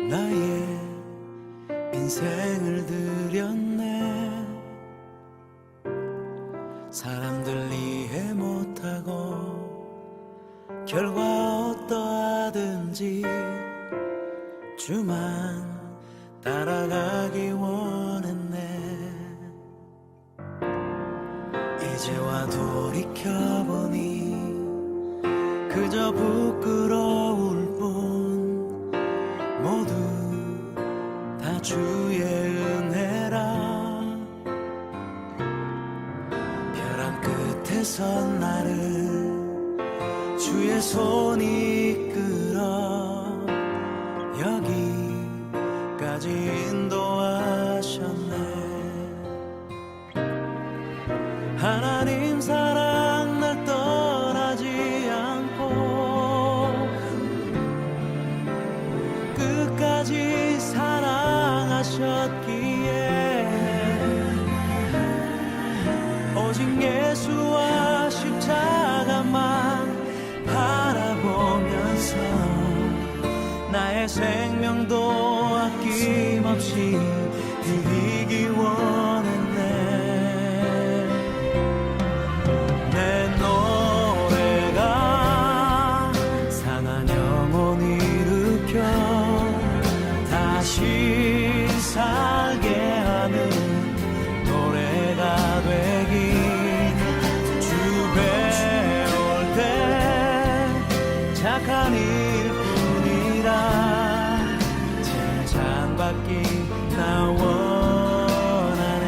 나의 인생을 드렸네. 사람들 이해 못하고 결과 어떠하든지 주만 따라가기 원했네. 이제와 돌이켜보니 그저 부끄러울 뿐 모두 다 주의 은혜라. 벼랑 끝에 선 나를 주의 손이 이끌어 여기까지 인도하셨네. 하나님 사랑 날 떠나지 않고 끝까지 사랑하셨기에 오직 예수와 십자가만 바라보면서 나의 생명도 아낌없이 드리기 원했네. 내 노래가 상한 영혼 일으켜 다시 살게 하는 노래가 되기. 주 배울 때 착한 일뿐이라 칭찬받기 나 원하네.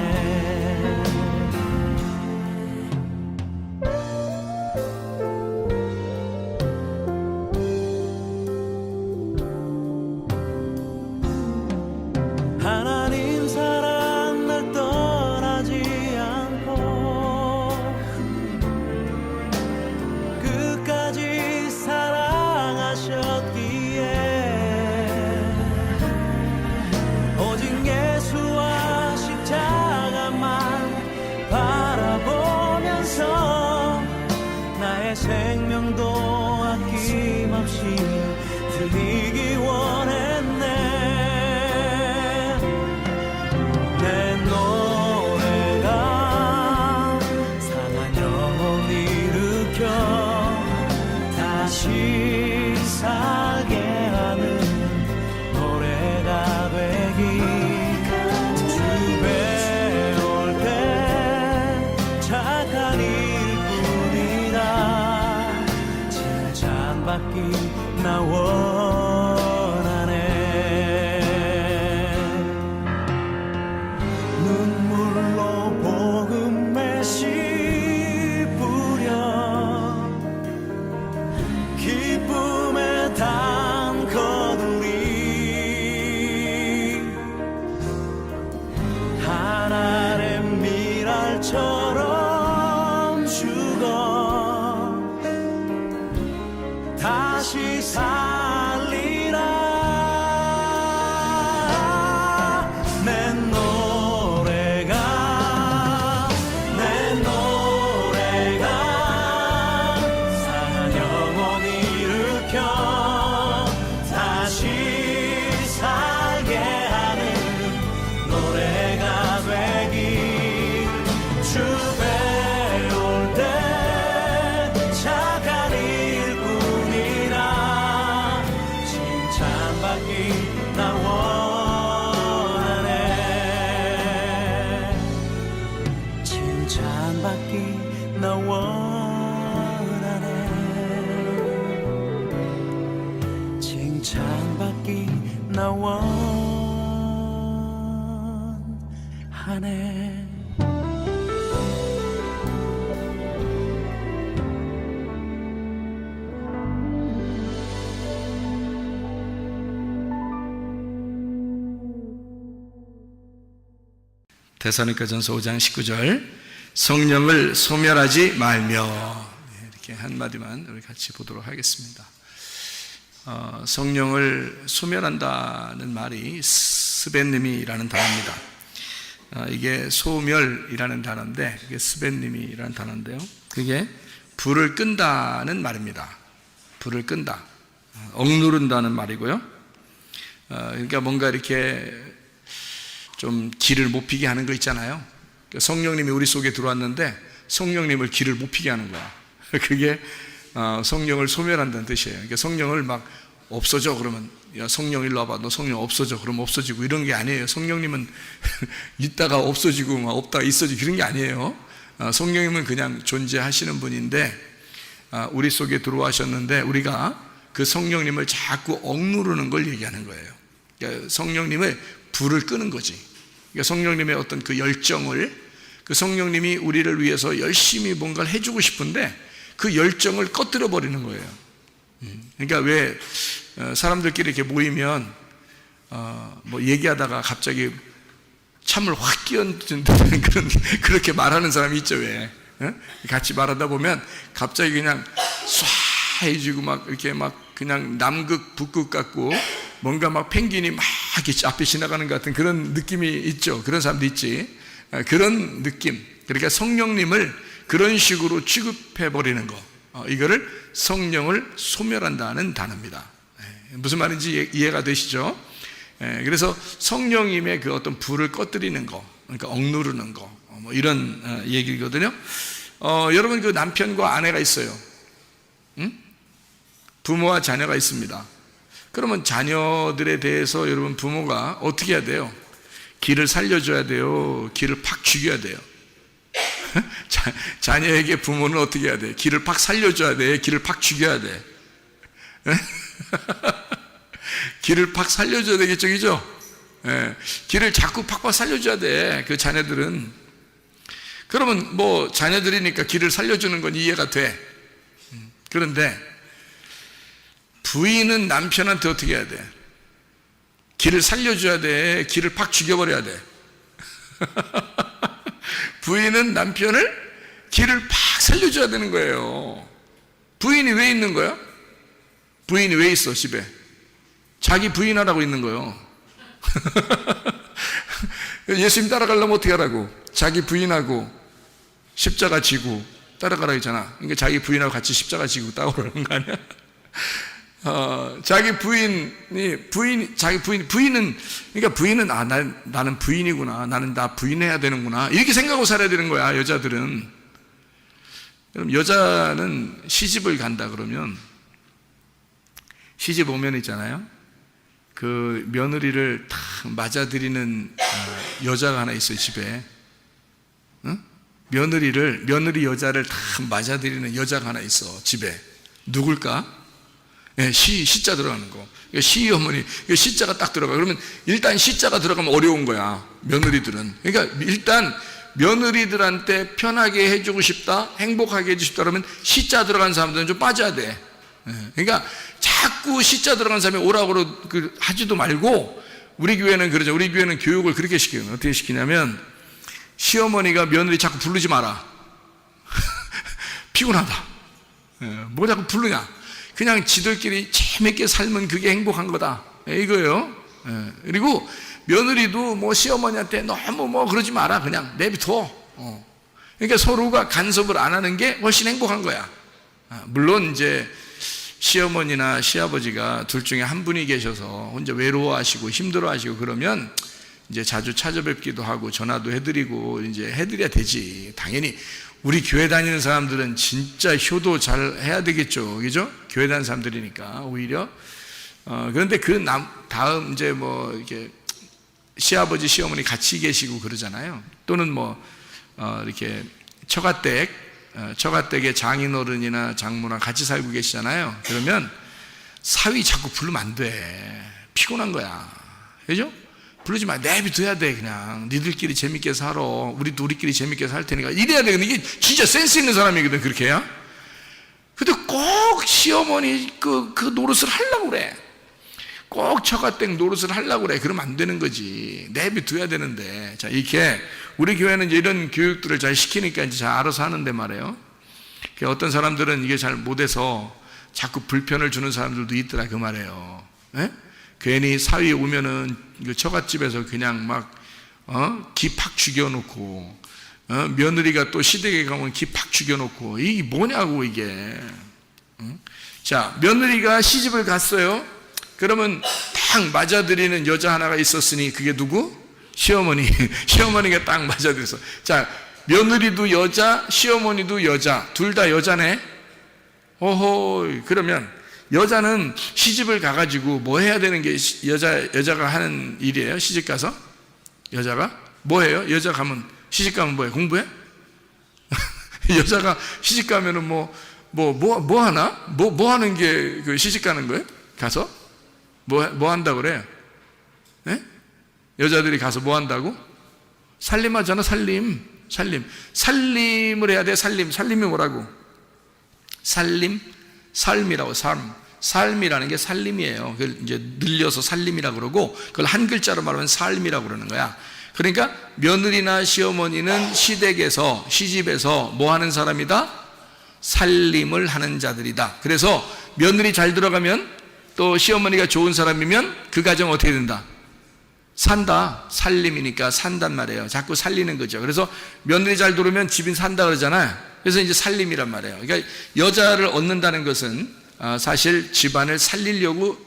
하나님 사랑 날 떠나지 않고 끝까지 사랑하셨기에 오직 예수와 십자가만 바라보면서 나의 생명도 아낌없이 드리기 원했네. 내 노래가 상한 영혼 일으켜 다시 살게 하는 노래가 되기. 주 배울 때 착한 일뿐이라 칭찬받기 나 원하네. 눈물로 복음의 씨 뿌려 기쁨의 단 거두리 하늘의 미랄처럼 죽어 다시 살리라. 내 노래가 상한 영혼 일으켜 다시 살게 하는 노래가 되기. 주 배울 때 착한 일뿐이라 칭찬받기 나 원하네. 칭찬받기 나 원하네. 칭찬받기 나 원하네. 데살로니가전서 5장 19절 성령을 소멸하지 말며, 이렇게 한마디만 우리 같이 보도록 하겠습니다. 성령을 소멸한다는 말이 스벤님이라는 단어입니다. 이게 소멸이라는 단어인데, 이게 스벤님이라는 단어인데요, 그게 불을 끈다는 말입니다. 불을 끈다, 억누른다는 말이고요. 그러니까 뭔가 이렇게 좀 기를 못 피게 하는 거 있잖아요. 성령님이 우리 속에 들어왔는데 성령님을 기를 못 피게 하는 거야. 그게 성령을 소멸한다는 뜻이에요. 그러니까 성령을 막 없어져 그러면 야 성령 일로 와봐, 너 성령 없어져 그러면 없어지고 이런 게 아니에요. 성령님은 있다가 없어지고 막 없다가 있어지고 그런 게 아니에요. 성령님은 그냥 존재하시는 분인데 우리 속에 들어와셨는데 우리가 그 성령님을 자꾸 억누르는 걸 얘기하는 거예요. 그러니까 성령님의 불을 끄는 거지. 그러니까 성령님의 어떤 그 열정을, 그 성령님이 우리를 위해서 열심히 뭔가를 해주고 싶은데 그 열정을 꺼뜨려 버리는 거예요. 그러니까 왜 사람들끼리 이렇게 모이면 뭐 얘기하다가 갑자기 참을 확 끼얹는다는 그렇게 말하는 사람이 있죠. 왜 같이 말하다 보면 갑자기 그냥 쏴해지고 막 이렇게 막 그냥 남극 북극 같고 뭔가 막 펭귄이 막 이렇게 앞에 지나가는 것 같은 그런 느낌이 있죠. 그런 사람도 있지. 그런 느낌. 그러니까 성령님을 그런 식으로 취급해 버리는 거, 이거를 성령을 소멸한다는 단어입니다. 무슨 말인지 이해가 되시죠? 그래서 성령님의 그 어떤 불을 꺼뜨리는 거, 그러니까 억누르는 거, 뭐 이런 얘기거든요. 여러분 그 남편과 아내가 있어요. 응? 부모와 자녀가 있습니다. 그러면 자녀들에 대해서 여러분 부모가 어떻게 해야 돼요? 기를 살려줘야 돼요? 기를 팍 죽여야 돼요? 자녀에게 부모는 어떻게 해야 돼? 기를 팍 살려줘야 돼? 기를 팍 죽여야 돼? 기를 팍 살려줘야 되겠죠, 그죠? 기를 자꾸 팍팍 살려줘야 돼, 그 자녀들은. 그러면 뭐 자녀들이니까 기를 살려주는 건 이해가 돼. 그런데 부인은 남편한테 어떻게 해야 돼? 기를 살려줘야 돼? 기를 팍 죽여버려야 돼? 부인은 남편을 기를 팍 살려줘야 되는 거예요. 부인이 왜 있는 거야? 부인이 왜 있어 집에? 자기 부인하라고 있는 거예요. 예수님 따라가려면 어떻게 하라고? 자기 부인하고 십자가 지고 따라가라 했잖아. 그러니까 자기 부인하고 같이 십자가 지고 따라오라는 거 아니야? 자기 부인은, 그러니까 부인은, 나는 부인이구나. 나는 나 부인해야 되는구나. 이렇게 생각하고 살아야 되는 거야, 여자들은. 그럼 여자는 시집을 간다 그러면, 시집 오면 있잖아요. 그 며느리를 탁 맞아들이는 여자가 하나 있어요, 집에. 응? 며느리 여자를 탁 맞아들이는 여자가 하나 있어, 집에. 누굴까? 시자 들어가는 거. 시어머니, 시자가 딱 들어가. 그러면 일단 시자가 들어가면 어려운 거야, 며느리들은. 그러니까 일단 며느리들한테 편하게 해주고 싶다, 행복하게 해주고 싶다 그러면 시자 들어간 사람들은 좀 빠져야 돼. 그러니까 자꾸 시자 들어간 사람이 오라고 하지도 말고, 우리 교회는 그러죠. 우리 교회는 교육을 그렇게 시켜요. 어떻게 시키냐면, 시어머니가 며느리 자꾸 부르지 마라. 피곤하다. 뭐 자꾸 부르냐? 그냥 지들끼리 재밌게 살면 그게 행복한 거다, 이거예요. 그리고 며느리도 뭐 시어머니한테 너무 뭐 그러지 마라, 그냥 내비둬. 그러니까 서로가 간섭을 안 하는 게 훨씬 행복한 거야. 물론 이제 시어머니나 시아버지가 둘 중에 한 분이 계셔서 혼자 외로워하시고 힘들어하시고 그러면 이제 자주 찾아뵙기도 하고 전화도 해드리고 이제 해드려야 되지. 당연히 우리 교회 다니는 사람들은 진짜 효도 잘 해야 되겠죠, 그죠? 교회 다니는 사람들이니까 오히려. 그런데 그 다음 이제 뭐 이렇게 시아버지 시어머니 같이 계시고 그러잖아요. 또는 뭐 이렇게 처가댁에 장인어른이나 장모나 같이 살고 계시잖아요. 그러면 사위 자꾸 부르면 안 돼. 피곤한 거야, 그죠? 부르지 마. 내비둬야 돼. 그냥 니들끼리 재밌게 살아. 우리도 우리끼리 재밌게 살 테니까. 이래야 돼. 근데 이게 진짜 센스 있는 사람이거든, 그렇게 해야. 근데 꼭 시어머니 그 노릇을 하려고 그래. 꼭 처가댁 노릇을 하려고 그래. 그러면 안 되는 거지. 내비둬야 되는데. 자, 이렇게 우리 교회는 이제 이런 교육들을 잘 시키니까 이제 잘 알아서 하는데 말이에요. 어떤 사람들은 이게 잘 못해서 자꾸 불편을 주는 사람들도 있더라, 그 말이에요. 예? 괜히 사위 오면은 처갓집에서 그냥 막 기 팍 죽여놓고, 며느리가 또 시댁에 가면 기 팍 죽여놓고, 이게 뭐냐고 이게. 자, 며느리가 시집을 갔어요. 그러면 딱 맞아들이는 여자 하나가 있었으니 그게 누구? 시어머니. 시어머니가 딱 맞아들였어. 자, 며느리도 여자, 시어머니도 여자, 둘 다 여자네. 오호. 그러면 여자는 시집을 가가지고 뭐 해야 되는 게 여자가 하는 일이에요? 시집 가서 여자가 뭐 해요? 여자 가면 시집 가면 뭐해? 공부해? 여자가 시집 가면은 뭐 하나? 뭐 하는 게 그 시집 가는 거예요? 가서? 뭐 한다고 그래요? 네? 여자들이 가서 뭐 한다고? 살림하잖아, 살림. 살림을 해야 돼, 살림. 살림이 뭐라고? 살림? 삶이라고, 삶. 삶이라는 게 살림이에요. 그걸 이제 늘려서 살림이라고 그러고, 그걸 한 글자로 말하면 삶이라고 그러는 거야. 그러니까 며느리나 시어머니는 시댁에서, 시집에서 뭐 하는 사람이다? 살림을 하는 자들이다. 그래서 며느리 잘 들어가면 또 시어머니가 좋은 사람이면 그 가정 어떻게 된다? 산다. 살림이니까 산단 말이에요. 자꾸 살리는 거죠. 그래서 며느리 잘 들어오면 집이 산다 그러잖아요. 그래서 이제 살림이란 말이에요. 그러니까 여자를 얻는다는 것은 사실 집안을 살리려고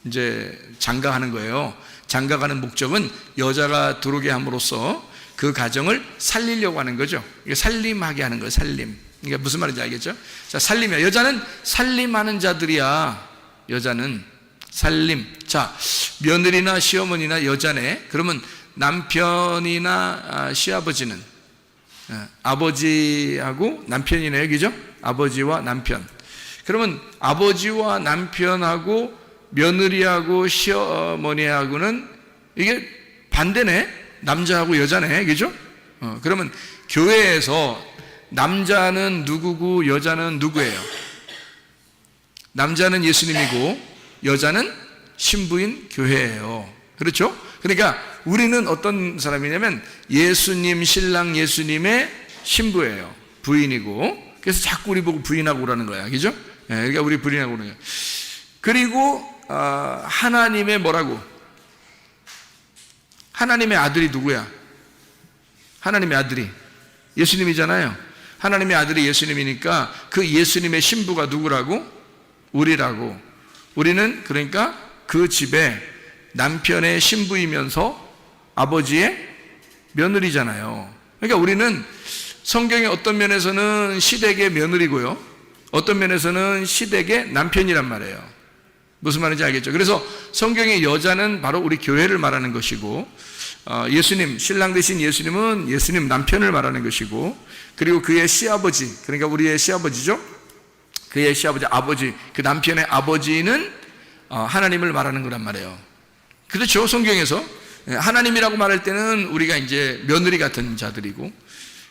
이제 장가하는 거예요. 장가가는 목적은 여자가 들어오게 함으로써 그 가정을 살리려고 하는 거죠. 살림하게 하는 거예요. 살림. 그러니까 무슨 말인지 알겠죠? 자, 살림이야. 여자는 살림하는 자들이야. 여자는 살림. 자, 며느리나 시어머니나 여자네. 그러면 남편이나 시아버지는 아버지하고 남편이네요. 그죠? 아버지와 남편. 그러면 아버지와 남편하고 며느리하고 시어머니하고는 이게 반대네. 남자하고 여자네. 그죠? 그러면 교회에서 남자는 누구고 여자는 누구예요? 남자는 예수님이고 여자는 신부인 교회예요. 그렇죠? 그러니까 우리는 어떤 사람이냐면 예수님, 신랑 예수님의 신부예요. 부인이고. 그래서 자꾸 우리 보고 부인하고 오라는 거야. 그죠? 그러니까 우리 부인하고 오는 거야. 그리고 하나님의 뭐라고? 하나님의 아들이 누구야? 하나님의 아들이 예수님이잖아요. 하나님의 아들이 예수님이니까 그 예수님의 신부가 누구라고? 우리라고. 우리는 그러니까 그 집에 남편의 신부이면서 아버지의 며느리잖아요. 그러니까 우리는 성경의 어떤 면에서는 시댁의 며느리고요, 어떤 면에서는 시댁의 남편이란 말이에요. 무슨 말인지 알겠죠? 그래서 성경의 여자는 바로 우리 교회를 말하는 것이고, 예수님, 신랑 되신 예수님은 예수님 남편을 말하는 것이고, 그리고 그의 시아버지, 그러니까 우리의 시아버지죠. 그의 시아버지, 아버지, 그 남편의 아버지는 하나님을 말하는 거란 말이에요. 그렇죠? 성경에서 하나님이라고 말할 때는 우리가 이제 며느리 같은 자들이고,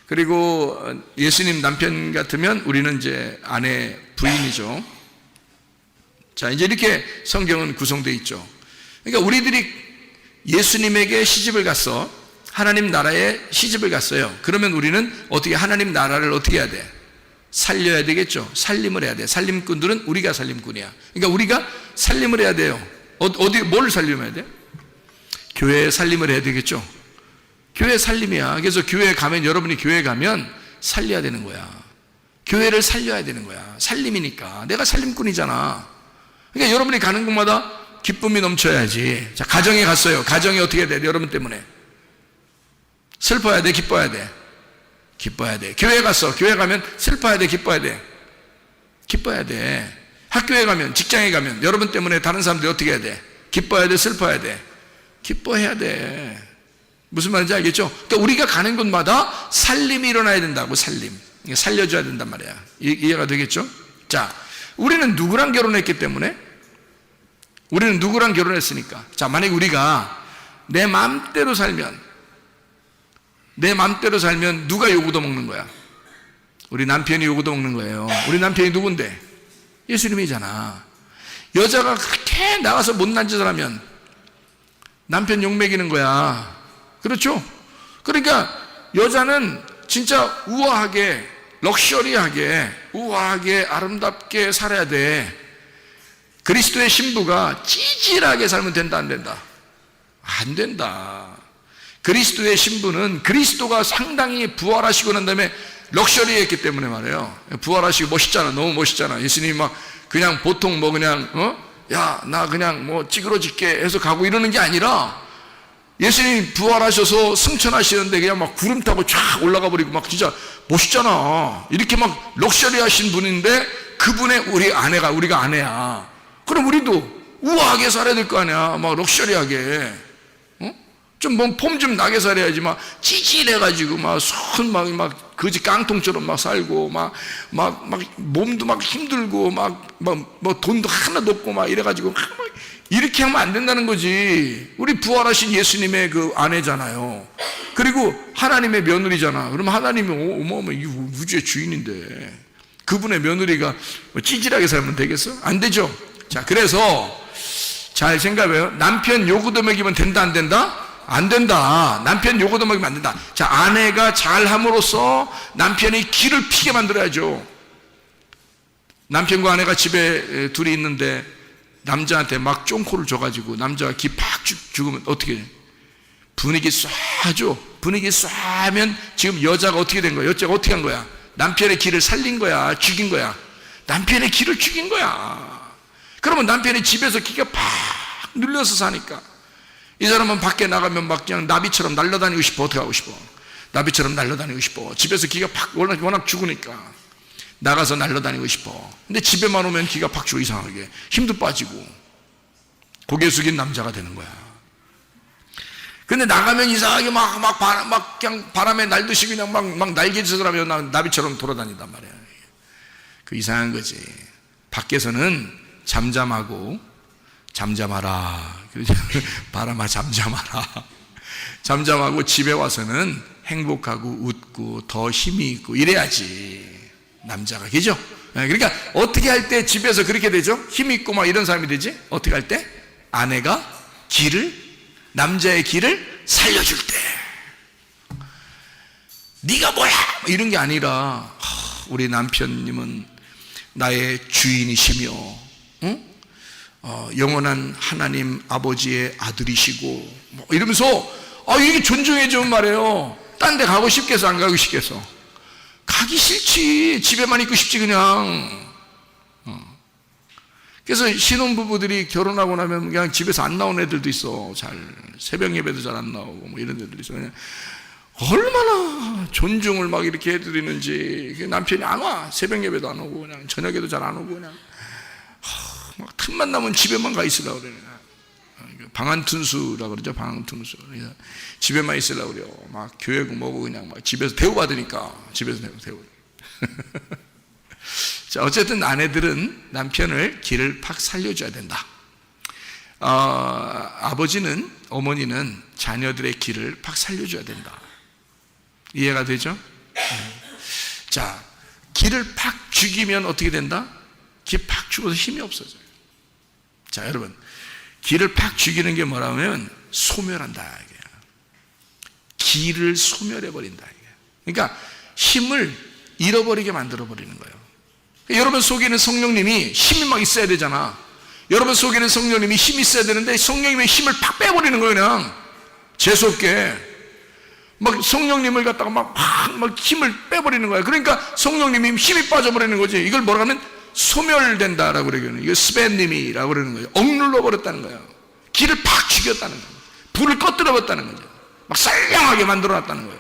그리고 예수님 남편 같으면 우리는 이제 아내, 부인이죠. 자, 이제 이렇게 성경은 구성되어 있죠. 그러니까 우리들이 예수님에게 시집을 갔어. 하나님 나라에 시집을 갔어요. 그러면 우리는 어떻게 하나님 나라를 어떻게 해야 돼? 살려야 되겠죠. 살림을 해야 돼. 살림꾼들은 우리가 살림꾼이야. 그러니까 우리가 살림을 해야 돼요. 뭘 살림해야 돼? 교회에 살림을 해야 되겠죠. 교회 살림이야. 그래서 교회에 가면, 여러분이 교회에 가면 살려야 되는 거야. 교회를 살려야 되는 거야. 살림이니까. 내가 살림꾼이잖아. 그러니까 여러분이 가는 곳마다 기쁨이 넘쳐야지. 자, 가정에 갔어요. 가정이 어떻게 해야 돼? 여러분 때문에. 슬퍼야 돼? 기뻐야 돼? 기뻐야 돼. 교회에 갔어. 교회 가면 슬퍼야 돼? 기뻐야 돼? 기뻐야 돼. 학교에 가면, 직장에 가면 여러분 때문에 다른 사람들이 어떻게 해야 돼? 기뻐야 돼? 슬퍼야 돼? 기뻐해야 돼. 무슨 말인지 알겠죠? 그러니까 우리가 가는 곳마다 살림이 일어나야 된다고. 살림. 살려줘야 된단 말이야. 이해가 되겠죠? 자, 우리는 누구랑 결혼했기 때문에? 우리는 누구랑 결혼했으니까. 자, 만약에 우리가 내 마음대로 살면 누가 요구도 먹는 거야? 우리 남편이 요구도 먹는 거예요. 우리 남편이 누군데? 예수님이잖아. 여자가 그렇게 나가서 못난 짓을 하면 남편 욕먹이는 거야. 그렇죠? 그러니까 여자는 진짜 우아하게, 럭셔리하게, 우아하게, 아름답게 살아야 돼. 그리스도의 신부가 찌질하게 살면 된다, 안 된다? 안 된다. 그리스도의 신부는 그리스도가 상당히 부활하시고 난 다음에 럭셔리했기 때문에 말이에요. 부활하시고 멋있잖아. 너무 멋있잖아. 예수님이 막 그냥 보통 뭐 그냥 야, 나 그냥 뭐 찌그러질게 해서 가고 이러는 게 아니라 예수님이 부활하셔서 승천하시는데 그냥 막 구름 타고 쫙 올라가 버리고 막 진짜 멋있잖아. 이렇게 막 럭셔리하신 분인데 그분의 우리가 아내야. 그럼 우리도 우아하게 살아야 될 거 아니야. 막 럭셔리하게. 좀 뭐 폼 좀 나게 살아야지. 막 찌질해가지고 막 손 막 거지 깡통처럼 막 살고 막 몸도 막 힘들고 뭐 돈도 하나도 없고 막 이래가지고 막 이렇게 하면 안 된다는 거지. 우리 부활하신 예수님의 그 아내잖아요. 그리고 하나님의 며느리잖아. 그럼 하나님이 이 우주의 주인인데 그분의 며느리가 뭐 찌질하게 살면 되겠어? 안 되죠. 자, 그래서 잘 생각해요. 남편 요구도 먹이면 된다, 안 된다? 안 된다. 남편 요구도 먹이면 안 된다. 자, 아내가 잘함으로써 남편이 기를 피게 만들어야죠. 남편과 아내가 집에 둘이 있는데 남자한테 막 쫑코를 줘가지고 남자가 기 팍 죽으면 어떻게 해? 분위기 쏴죠. 분위기 쏴면 지금 여자가 어떻게 된 거야? 여자가 어떻게 한 거야? 남편의 기를 살린 거야? 죽인 거야? 남편의 기를 죽인 거야. 그러면 남편이 집에서 기가 팍 눌려서 사니까 이 사람은 밖에 나가면 막 그냥 나비처럼 날아다니고 싶어. 어떻게 하고 싶어? 나비처럼 날아다니고 싶어. 집에서 기가 팍 워낙 죽으니까 나가서 날아다니고 싶어. 근데 집에만 오면 기가 팍 죽어. 이상하게 힘도 빠지고 고개 숙인 남자가 되는 거야. 근데 나가면 이상하게 막 그냥 바람에 날듯이 그냥 막 날개짓을 하면 나비처럼 돌아다닌단 말이야. 그 이상한 거지. 밖에서는 잠잠하라. 바람아 잠잠하라. 잠잠하고 집에 와서는 행복하고 웃고 더 힘이 있고 이래야지. 남자가, 그죠? 그러니까 어떻게 할 때 집에서 그렇게 되죠? 힘이 있고 막 이런 사람이 되지? 어떻게 할 때? 아내가 남자의 기를 살려줄 때. 네가 뭐야? 이런 게 아니라 우리 남편님은 나의 주인이시며 영원한 하나님 아버지의 아들이시고 뭐 이러면서 이게 존중해 주면 말이에요. 딴 데 가고 싶겠어, 안 가고 싶겠어? 가기 싫지. 집에만 있고 싶지 그냥. 그래서 신혼부부들이 결혼하고 나면 그냥 집에서 안 나온 애들도 있어. 잘 새벽 예배도 잘 안 나오고 뭐 이런 애들이 있어. 그냥 얼마나 존중을 막 이렇게 해드리는지. 남편이 안 와. 새벽 예배도 안 오고 그냥 저녁에도 잘 안 오고 그냥 막 틈만 나면 집에만 가 있으려고 그래. 방한툰수라고 그러죠. 방한툰수. 집에만 있으려고 그래요. 막 교회고 뭐고 그냥 막 집에서 대우받으니까 집에서 대우. 자, 어쨌든 아내들은 남편을 기를 팍 살려줘야 된다. 아버지는, 어머니는 자녀들의 기를 팍 살려줘야 된다. 이해가 되죠? 자, 기를 팍 죽이면 어떻게 된다? 기 팍 죽어서 힘이 없어져요. 자, 여러분, 기를 팍 죽이는 게 뭐라면 소멸한다 이게요. 기를 소멸해버린다 이게요. 그러니까 힘을 잃어버리게 만들어버리는 거예요. 여러분 속에는 성령님이 힘이 막 있어야 되잖아. 여러분 속에는 성령님이 힘이 있어야 되는데 성령님의 힘을 팍 빼버리는 거예요. 그냥 재수없게 막 성령님을 갖다가 막 힘을 빼버리는 거야. 그러니까 성령님이 힘이 빠져버리는 거지. 이걸 뭐라 하면 소멸된다라고 그러거든요. 이거 스벤님이라고 그러는 거예요. 억눌러 버렸다는 거예요. 기를 팍 죽였다는 거예요. 불을 꺼뜨려 버렸다는 거죠. 막 쌀량하게 만들어 놨다는 거예요.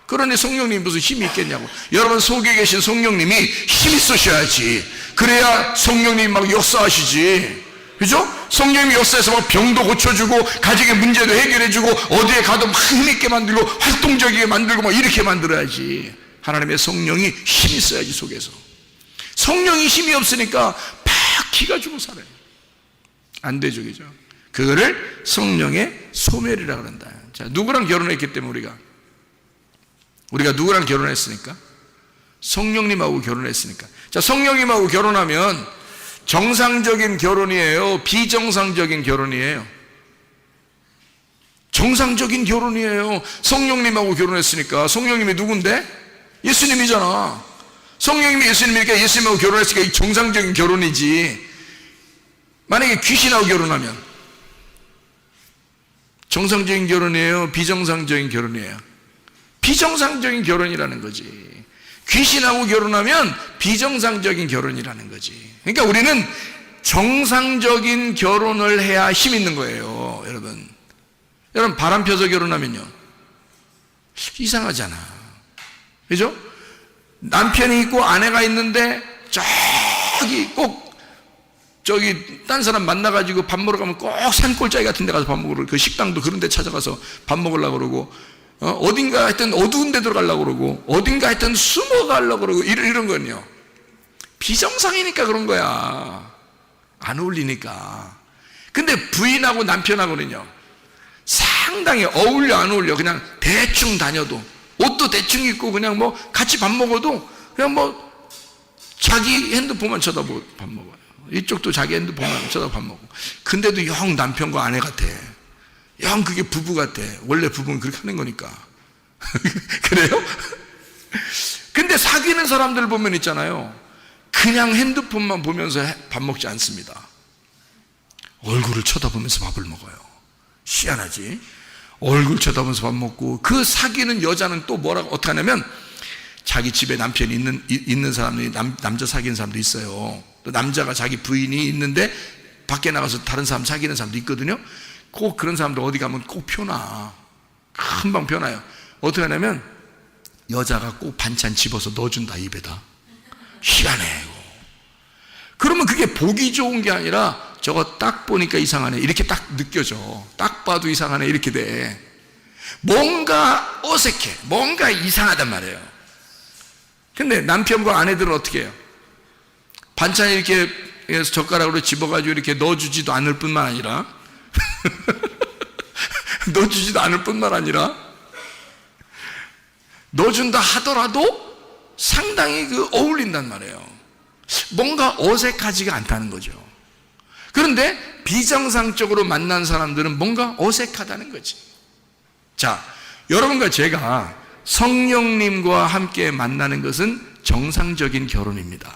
그러니 성령님이 무슨 힘이 있겠냐고. 여러분 속에 계신 성령님이 힘 있으셔야지. 그래야 성령님이 막 역사하시지. 그죠? 성령님이 역사해서 막 병도 고쳐주고 가정의 문제도 해결해주고 어디에 가도 막 힘있게 만들고 활동적이게 만들고 막 이렇게 만들어야지. 하나님의 성령이 힘이 있어야지 속에서. 성령이 힘이 없으니까 팍 기가 죽어 살아요. 안 되죠, 그죠? 그거를 성령의 소멸이라고 한다. 자, 누구랑 결혼했기 때문에 우리가 누구랑 결혼했으니까? 성령님하고 결혼했으니까. 자, 성령님하고 결혼하면 정상적인 결혼이에요? 비정상적인 결혼이에요? 정상적인 결혼이에요. 성령님하고 결혼했으니까. 성령님이 누군데? 예수님이잖아. 성령님이 예수님이니까 예수님하고 결혼했으니까 이 정상적인 결혼이지. 만약에 귀신하고 결혼하면 정상적인 결혼이에요? 비정상적인 결혼이에요? 비정상적인 결혼이라는 거지. 귀신하고 결혼하면 비정상적인 결혼이라는 거지. 그러니까 우리는 정상적인 결혼을 해야 힘 있는 거예요, 여러분. 여러분, 바람 펴서 결혼하면요, 이상하잖아. 그죠? 남편이 있고 아내가 있는데, 딴 사람 만나가지고 밥 먹으러 가면 꼭 산골짜기 같은 데 가서 밥 먹으러, 그 식당도 그런 데 찾아가서 밥 먹으려고 그러고, 어딘가 하여튼 어두운 데 들어가려고 그러고, 어딘가 하여튼 숨어가려고 그러고, 이런 거는요, 비정상이니까 그런 거야. 안 어울리니까. 근데 부인하고 남편하고는요, 상당히 어울려 안 어울려. 그냥 대충 다녀도, 옷도 대충 입고, 그냥 뭐 같이 밥 먹어도 그냥 뭐 자기 핸드폰만 쳐다보고 밥 먹어요. 이쪽도 자기 핸드폰만 쳐다보고 밥 먹고. 근데도 영 남편과 아내 같아. 영 그게 부부 같아. 원래 부부는 그렇게 하는 거니까. 그래요? 근데 사귀는 사람들 보면 있잖아요, 그냥 핸드폰만 보면서 밥 먹지 않습니다. 얼굴을 쳐다보면서 밥을 먹어요. 희한하지? 얼굴 쳐다보면서 밥 먹고, 그 사귀는 여자는 또 어떻게 하냐면, 자기 집에 남편이 있는 사람이, 남자 사귀는 사람도 있어요. 또 남자가 자기 부인이 있는데, 밖에 나가서 다른 사람 사귀는 사람도 있거든요. 꼭 그런 사람들 어디 가면 꼭 펴놔. 금방 펴놔요. 어떻게 하냐면, 여자가 꼭 반찬 집어서 넣어준다, 입에다. 희한해. 그러면 그게 보기 좋은 게 아니라, 저거 딱 보니까 이상하네, 이렇게 딱 느껴져. 딱 봐도 이상하네, 이렇게 돼. 뭔가 어색해, 뭔가 이상하단 말이에요. 근데 남편과 아내들은 어떻게 해요? 반찬 이렇게 젓가락으로 집어가지고 이렇게 넣어주지도 않을 뿐만 아니라 넣어주지도 않을 뿐만 아니라 넣어준다 하더라도 상당히 어울린단 말이에요. 뭔가 어색하지가 않다는 거죠. 그런데 비정상적으로 만난 사람들은 뭔가 어색하다는 거지. 자, 여러분과 제가 성령님과 함께 만나는 것은 정상적인 결혼입니다.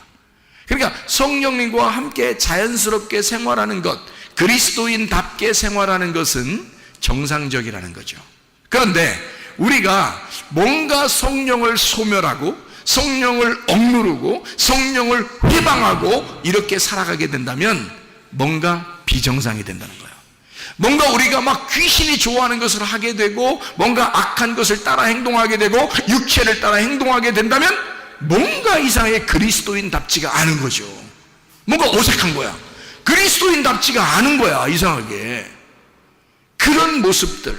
그러니까 성령님과 함께 자연스럽게 생활하는 것, 그리스도인답게 생활하는 것은 정상적이라는 거죠. 그런데 우리가 뭔가 성령을 소멸하고 성령을 억누르고 성령을 회방하고 이렇게 살아가게 된다면 뭔가 비정상이 된다는 거예요. 뭔가 우리가 막 귀신이 좋아하는 것을 하게 되고, 뭔가 악한 것을 따라 행동하게 되고, 육체를 따라 행동하게 된다면 뭔가 이상하게 그리스도인답지가 않은 거죠. 뭔가 어색한 거야. 그리스도인답지가 않은 거야, 이상하게. 그런 모습들,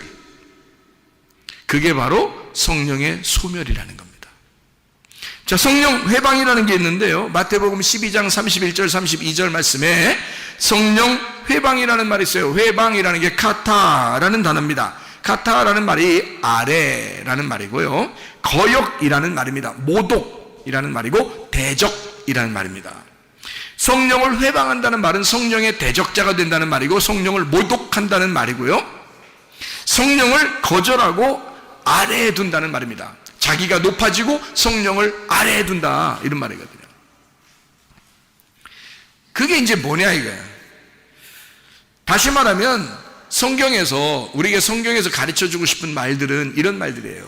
그게 바로 성령의 소멸이라는 겁니다. 자, 성령 회방이라는 게 있는데요, 마태복음 12장 31절 32절 말씀에 성령 회방이라는 말이 있어요. 회방이라는 게 카타라는 단어입니다. 카타라는 말이 아래라는 말이고요, 거역이라는 말입니다. 모독이라는 말이고, 대적이라는 말입니다. 성령을 회방한다는 말은 성령의 대적자가 된다는 말이고, 성령을 모독한다는 말이고요, 성령을 거절하고 아래에 둔다는 말입니다. 자기가 높아지고 성령을 아래에 둔다, 이런 말이거든요. 그게 이제 뭐냐 이거예요. 다시 말하면 성경에서, 우리에게 성경에서 가르쳐주고 싶은 말들은 이런 말들이에요.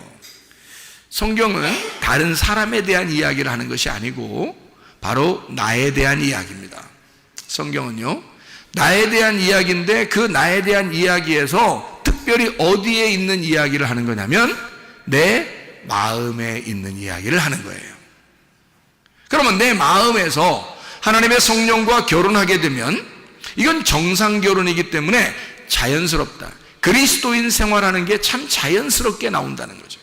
성경은 다른 사람에 대한 이야기를 하는 것이 아니고 바로 나에 대한 이야기입니다. 성경은요, 나에 대한 이야기인데, 그 나에 대한 이야기에서 특별히 어디에 있는 이야기를 하는 거냐면 내 마음에 있는 이야기를 하는 거예요. 그러면 내 마음에서 하나님의 성령과 결혼하게 되면 이건 정상 결혼이기 때문에 자연스럽다. 그리스도인 생활하는 게 참 자연스럽게 나온다는 거죠.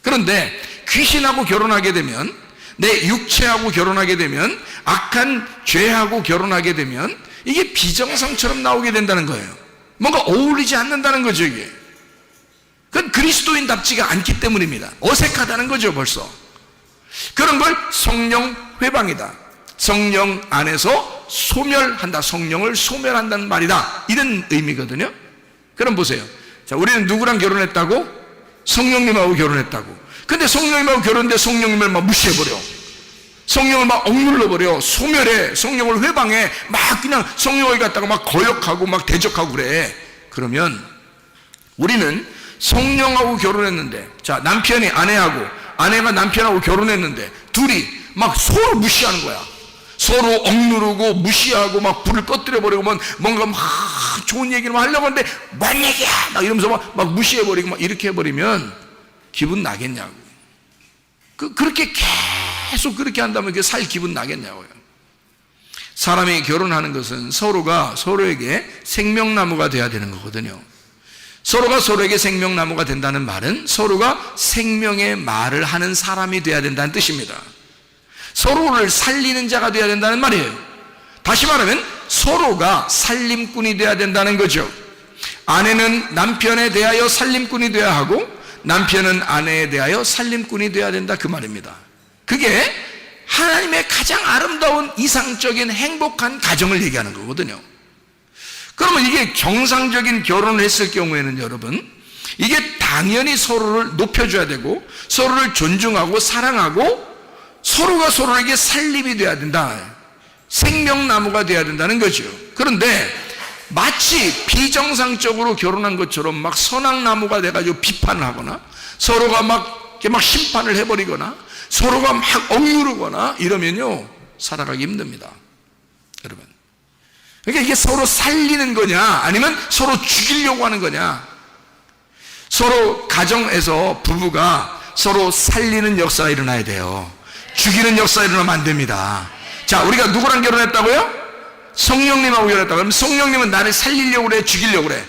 그런데 귀신하고 결혼하게 되면, 내 육체하고 결혼하게 되면, 악한 죄하고 결혼하게 되면 이게 비정상처럼 나오게 된다는 거예요. 뭔가 어울리지 않는다는 거죠, 이게. 그건 그리스도인답지가 않기 때문입니다. 어색하다는 거죠, 벌써. 그런 걸 성령 회방이다, 성령 안에서 소멸한다, 성령을 소멸한다는 말이다, 이런 의미거든요. 그럼 보세요. 자, 우리는 누구랑 결혼했다고? 성령님하고 결혼했다고. 근데 성령님하고 결혼했는데 성령님을 막 무시해버려. 성령을 막 억눌러버려. 소멸해. 성령을 회방해. 막 그냥 성령을 갖다가 막 거역하고 막 대적하고 그래. 그러면 우리는 성령하고 결혼했는데, 자, 남편이 아내하고, 아내가 남편하고 결혼했는데 둘이 막 서로 무시하는 거야. 서로 억누르고 무시하고 막 불을 꺼뜨려 버리고 뭔가 막 좋은 얘기를 하려고 하는데 뭔 얘기야 막 이러면서 막 무시해 버리고 막 이렇게 해버리면 기분 나겠냐고. 그렇게 계속 그렇게 한다면 그 살 기분 나겠냐고요. 사람이 결혼하는 것은 서로가 서로에게 생명나무가 돼야 되는 거거든요. 서로가 서로에게 생명나무가 된다는 말은 서로가 생명의 말을 하는 사람이 돼야 된다는 뜻입니다. 서로를 살리는 자가 돼야 된다는 말이에요. 다시 말하면 서로가 살림꾼이 돼야 된다는 거죠. 아내는 남편에 대하여 살림꾼이 되어야 하고 남편은 아내에 대하여 살림꾼이 되어야 된다 그 말입니다. 그게 하나님의 가장 아름다운 이상적인 행복한 가정을 얘기하는 거거든요. 그러면 이게 정상적인 결혼을 했을 경우에는 여러분, 이게 당연히 서로를 높여줘야 되고 서로를 존중하고 사랑하고 서로가 서로에게 살림이 돼야 된다, 생명나무가 돼야 된다는 거죠. 그런데 마치 비정상적으로 결혼한 것처럼 막 선악나무가 돼가지고 비판을 하거나 서로가 막 심판을 해버리거나 서로가 막 억누르거나 이러면요 살아가기 힘듭니다, 여러분. 그러니까 이게 서로 살리는 거냐 아니면 서로 죽이려고 하는 거냐. 서로 가정에서 부부가 서로 살리는 역사가 일어나야 돼요. 죽이는 역사가 일어나면 안 됩니다. 자, 우리가 누구랑 결혼했다고요? 성령님하고 결혼했다고. 그러면 성령님은 나를 살리려고 그래, 죽이려고 그래?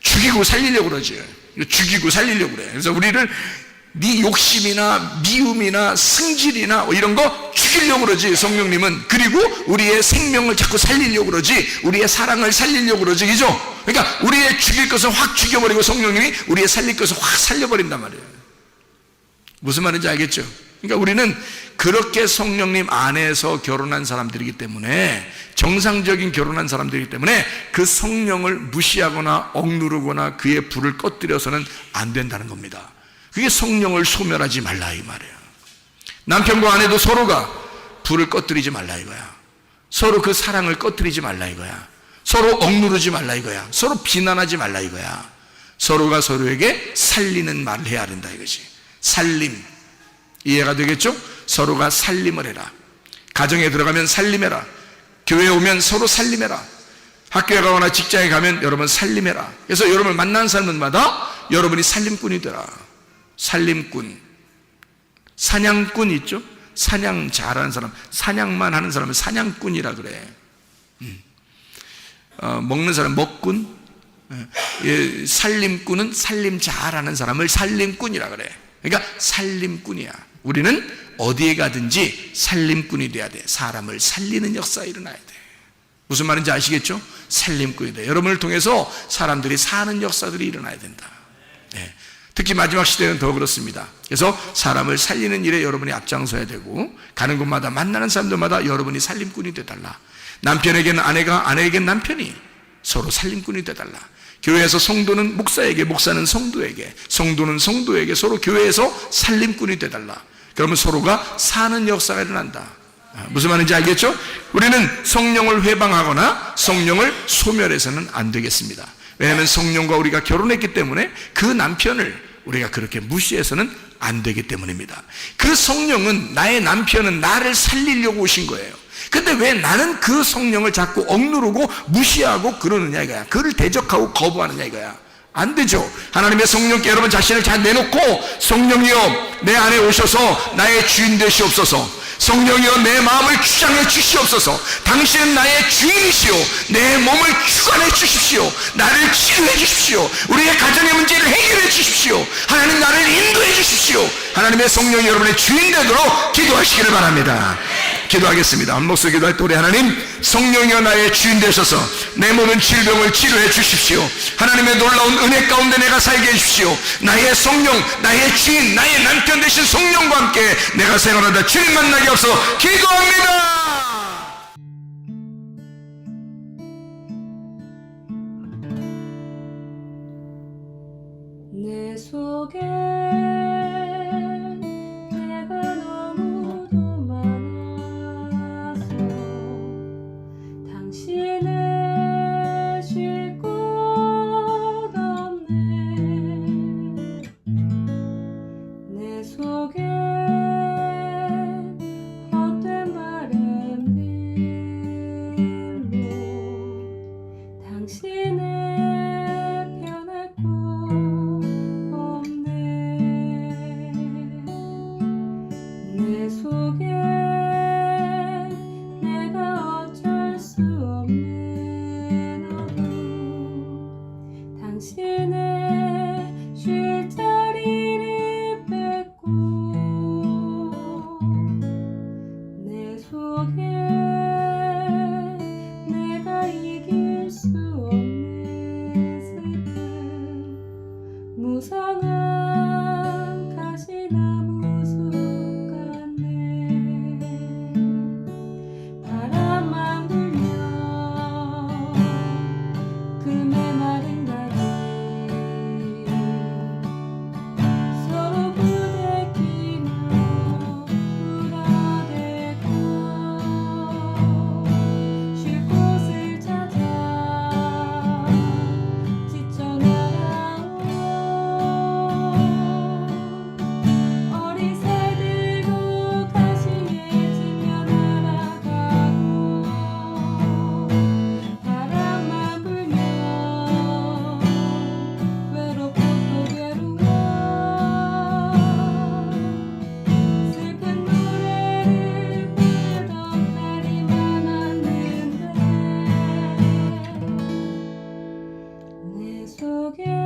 죽이고 살리려고 그러지. 죽이고 살리려고 그래. 그래서 우리를 네 욕심이나 미움이나 승질이나 이런 거 죽이려고 그러지, 성령님은. 그리고 우리의 생명을 자꾸 살리려고 그러지, 우리의 사랑을 살리려고 그러지, 그죠? 그러니까 우리의 죽일 것은 확 죽여버리고 성령님이 우리의 살릴 것을 확 살려버린단 말이에요. 무슨 말인지 알겠죠? 그러니까 우리는 그렇게 성령님 안에서 결혼한 사람들이기 때문에, 정상적인 결혼한 사람들이기 때문에 그 성령을 무시하거나 억누르거나 그의 불을 꺼뜨려서는 안 된다는 겁니다. 그게 성령을 소멸하지 말라 이 말이에요. 남편과 아내도 서로가 불을 꺼뜨리지 말라 이거야. 서로 그 사랑을 꺼뜨리지 말라 이거야. 서로 억누르지 말라 이거야. 서로 비난하지 말라 이거야. 서로가 서로에게 살리는 말을 해야 된다 이거지. 살림, 이해가 되겠죠? 서로가 살림을 해라. 가정에 들어가면 살림해라. 교회에 오면 서로 살림해라. 학교에 가거나 직장에 가면 여러분 살림해라. 그래서 여러분을 만난 사람마다 여러분이 살림꾼이 되라. 살림꾼, 사냥꾼 있죠? 사냥 잘하는 사람, 사냥만 하는 사람을 사냥꾼이라 그래. 먹는 사람 먹꾼, 살림꾼은 살림 잘하는 사람을 살림꾼이라 그래. 그러니까 살림꾼이야. 우리는 어디에 가든지 살림꾼이 돼야 돼. 사람을 살리는 역사가 일어나야 돼. 무슨 말인지 아시겠죠? 살림꾼이 돼. 여러분을 통해서 사람들이 사는 역사들이 일어나야 된다. 네. 특히 마지막 시대는 더 그렇습니다. 그래서 사람을 살리는 일에 여러분이 앞장서야 되고, 가는 곳마다 만나는 사람들마다 여러분이 살림꾼이 되달라. 남편에게는 아내가, 아내에게는 남편이 서로 살림꾼이 되달라. 교회에서 성도는 목사에게, 목사는 성도에게, 성도는 성도에게 서로 교회에서 살림꾼이 되달라. 그러면 서로가 사는 역사가 일어난다. 무슨 말인지 알겠죠? 우리는 성령을 회방하거나 성령을 소멸해서는 안 되겠습니다. 왜냐하면 성령과 우리가 결혼했기 때문에 그 남편을 우리가 그렇게 무시해서는 안 되기 때문입니다. 그 성령은, 나의 남편은 나를 살리려고 오신 거예요. 근데 왜 나는 그 성령을 자꾸 억누르고 무시하고 그러느냐 이거야. 그를 대적하고 거부하느냐 이거야. 안 되죠. 하나님의 성령께 여러분 자신을 잘 내놓고, 성령이여 내 안에 오셔서 나의 주인 되시옵소서. 성령이여 내 마음을 주장해 주시옵소서. 당신은 나의 주인이시오. 내 몸을 주관해 주십시오. 나를 치유해 주십시오. 우리의 가정의 문제를 해결해 주십시오. 하나님 나를 인도해 주십시오. 하나님의 성령이 여러분의 주인 되도록 기도하시기를 바랍니다. 기도하겠습니다. 한 목소리 기도할 때 우리 하나님, 성령이여 나의 주인 되셔서 내 모든 질병을 치료해 주십시오. 하나님의 놀라운 은혜 가운데 내가 살게 해주십시오. 나의 성령, 나의 주인, 나의 남편 되신 성령과 함께 내가 생활하다 주님 만나게 없어 기도합니다. 내 속에 내가 너무도 많아서 당신을 쉴 곳 없네. 내 속에 헛된 바램들 당신의 쉴 자리를 뺏고 내 속에 내가 이길 수 없는 슬픔 무성한 가시나무 숲 같네 바람만 불면 그 메마른 가지 서로 부대끼며 울어대고 쉴 곳을 찾아 지쳐 날아온 어리새들도 가시에 찔려 날아가고 바람만 불면 외롭고 또 괴로워 슬픈 노래를 부르던 날이 많았는데 내 속에